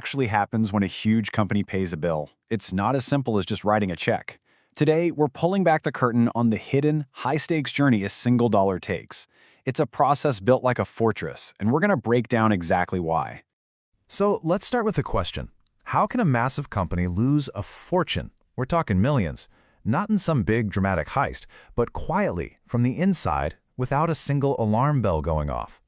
actually happens when a huge company pays a bill. It's not as simple as just writing a check. Today, we're pulling back the curtain on the hidden, high-stakes journey a single dollar takes. It's a process built like a fortress, and we're going to break down exactly why. So let's start with the question. How can a massive company lose a fortune? We're talking millions. Not in some big dramatic heist, but quietly, from the inside, without a single alarm bell going off.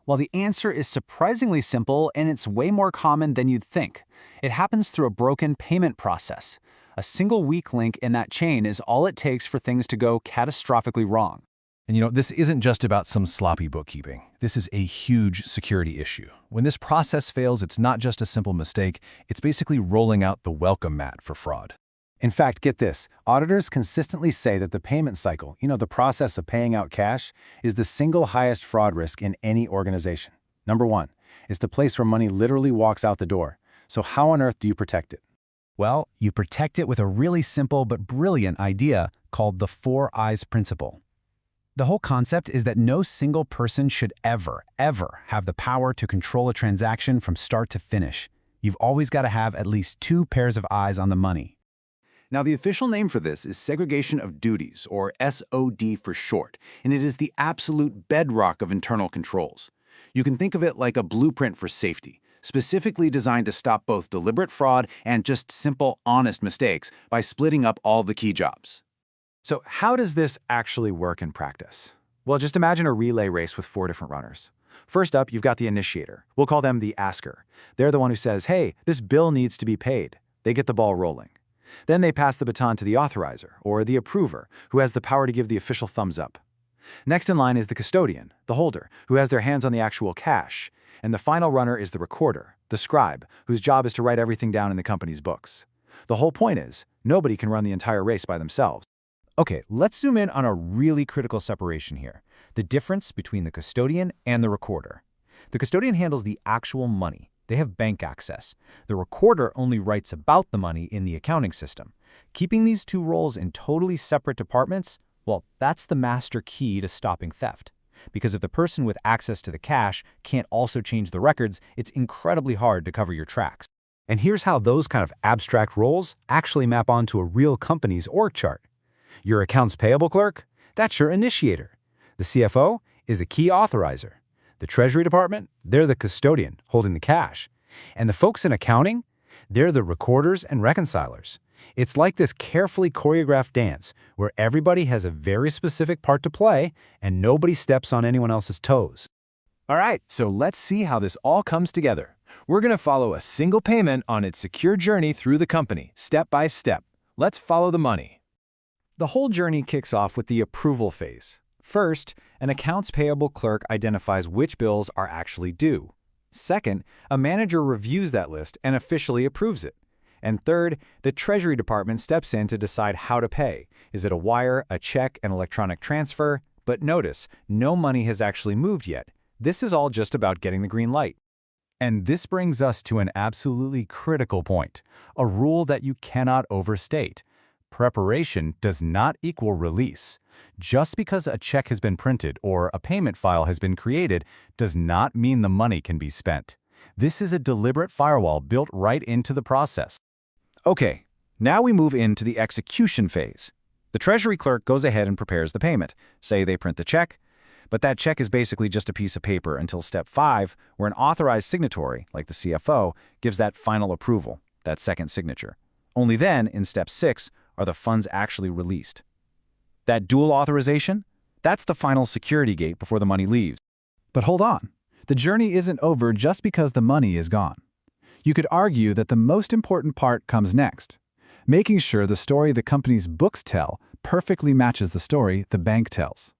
Well, the answer is surprisingly simple, and it's way more common than you'd think. It happens through a broken payment process. A single weak link in that chain is all it takes for things to go catastrophically wrong. And this isn't just about some sloppy bookkeeping. This is a huge security issue. When this process fails, it's not just a simple mistake, it's basically rolling out the welcome mat for fraud. In fact, get this, auditors consistently say that the payment cycle, the process of paying out cash, is the single highest fraud risk in any organization. Number one, it's the place where money literally walks out the door. So how on earth do you protect it? Well, you protect it with a really simple but brilliant idea called the 4 Eyes principle. The whole concept is that no single person should ever have the power to control a transaction from start to finish. You've always got to have at least 2 pairs of eyes on the money. Now, the official name for this is segregation of duties, or SOD for short, and it is the absolute bedrock of internal controls. You can think of it like a blueprint for safety, specifically designed to stop both deliberate fraud and just simple, honest mistakes by splitting up all the key jobs. So how does this actually work in practice? Well, just imagine a relay race with 4 different runners. First up, you've got the initiator. We'll call them the asker. They're the one who says, hey, this bill needs to be paid. They get the ball rolling. Then they pass the baton to the authorizer, or the approver, who has the power to give the official thumbs up. Next in line is the custodian, the holder, who has their hands on the actual cash. And the final runner is the recorder, the scribe, whose job is to write everything down in the company's books. The whole point is, nobody can run the entire race by themselves. Okay, let's zoom in on a really critical separation here. The difference between the custodian and the recorder. The custodian handles the actual money. They have bank access. The recorder only writes about the money in the accounting system. Keeping these 2 roles in totally separate departments, well, that's the master key to stopping theft. Because if the person with access to the cash can't also change the records, it's incredibly hard to cover your tracks. And here's how those kind of abstract roles actually map onto a real company's org chart. Your accounts payable clerk? That's your initiator. The CFO is a key authorizer. The Treasury Department? They're the custodian holding the cash. And the folks in accounting? They're the recorders and reconcilers. It's like this carefully choreographed dance where everybody has a very specific part to play and nobody steps on anyone else's toes. All right, so let's see how this all comes together. We're going to follow a single payment on its secure journey through the company, step by step. Let's follow the money. The whole journey kicks off with the approval phase. First, an accounts payable clerk identifies which bills are actually due. Second, a manager reviews that list and officially approves it. And third, the Treasury Department steps in to decide how to pay. Is it a wire, a check, an electronic transfer? But notice, no money has actually moved yet. This is all just about getting the green light. And this brings us to an absolutely critical point, a rule that you cannot overstate. Preparation does not equal release. Just because a check has been printed or a payment file has been created does not mean the money can be spent. This is a deliberate firewall built right into the process. Okay, now we move into the execution phase. The Treasury clerk goes ahead and prepares the payment. Say they print the check, but that check is basically just a piece of paper until step 5, where an authorized signatory, like the CFO, gives that final approval, that second signature. Only then, in step 6, are the funds actually released. That dual authorization? That's the final security gate before the money leaves. But hold on. The journey isn't over just because the money is gone. You could argue that the most important part comes next, making sure the story the company's books tell perfectly matches the story the bank tells.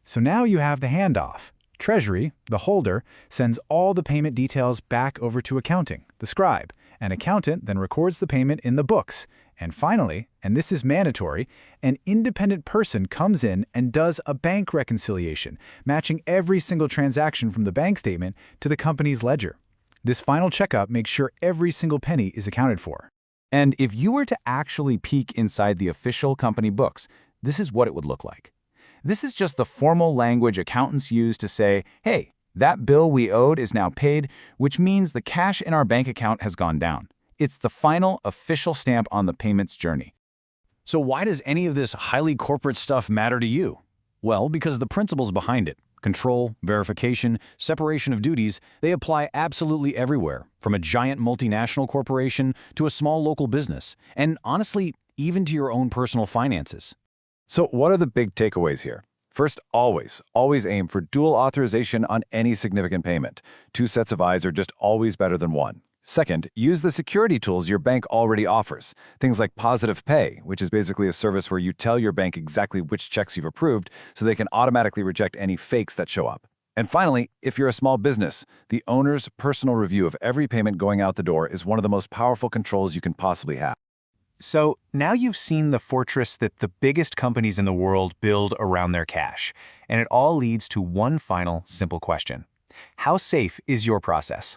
So now you have the handoff. Treasury, the holder, sends all the payment details back over to accounting, the scribe. An accountant then records the payment in the books. And finally, and this is mandatory, an independent person comes in and does a bank reconciliation, matching every single transaction from the bank statement to the company's ledger. This final checkup makes sure every single penny is accounted for. And if you were to actually peek inside the official company books, this is what it would look like. This is just the formal language accountants use to say, hey, That bill we owed is now paid, which means the cash in our bank account has gone down. It's the final official stamp on the payments journey. So why does any of this highly corporate stuff matter to you? Well, because the principles behind it, control, verification, separation of duties, they apply absolutely everywhere, from a giant multinational corporation to a small local business, and honestly, even to your own personal finances. So what are the big takeaways here? First, always aim for dual authorization on any significant payment. 2 sets of eyes are just always better than 1. Second, use the security tools your bank already offers. Things like Positive Pay, which is basically a service where you tell your bank exactly which checks you've approved so they can automatically reject any fakes that show up. And finally, if you're a small business, the owner's personal review of every payment going out the door is one of the most powerful controls you can possibly have. So now you've seen the fortress that the biggest companies in the world build around their cash, and it all leads to one final simple question. How safe is your process?